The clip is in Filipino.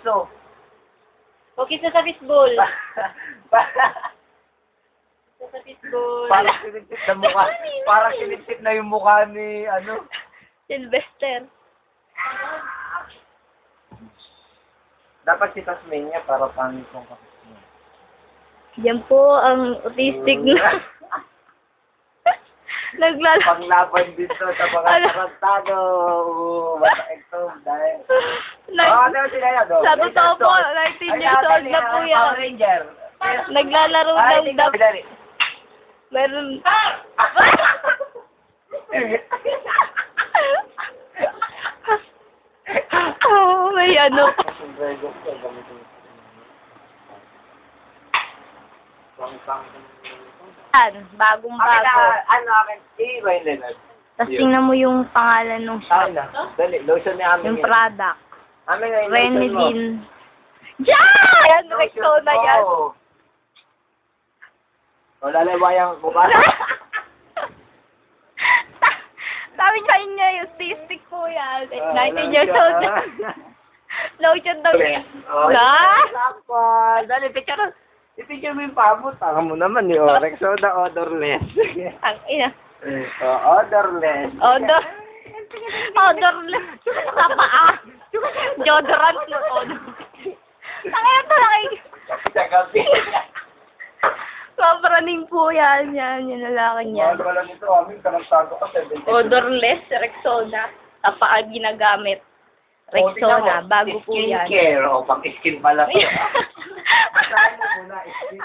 kiso. Okay, sa fishbowl. Sa fishbowl. Parang sinipsip na mukha. Parang sinipsip na yung mukha ni, ano. Sylvester. Dapat si Tasmania para pangit kong kapit niya. Yan po ang autistic na. Panglaban dito sa mga tarantado. Basta ito, dahil. Ano sila yan, no? Sa totoo po, 19 years old na po yan. Power Ranger. Naglalaro ng meron. Oh, may ano. Bagong bago. Ano akin? Wayne Leonard. Tapos tingnan mo yung pangalan ng shop. Dali, lotion ni Amin. Yung product. Amin ngayon, lotion mo. Renedine. Diyan! Yan, Rexona yan. O, lalabayang mukha. Sabi niya niya yung autistic po yan. 19 years old na. Lotion daw yan. Dali, picture. I-picture mo yung pabot. Tanga mo naman ni Orex. Soda odorless. Ang ina. Odorless. Odorless. Sa paa. Deodorant mo. Ang ina to lang. Sobraning po yan. Yan, yung lalaki niya. Wala nito, amin. Kanagsago ka. Odorless, Rexona. Sa paa ginagamit. Rexona, bago po yan. Skincare. O, pang-skin pala. Saan mo muna, skin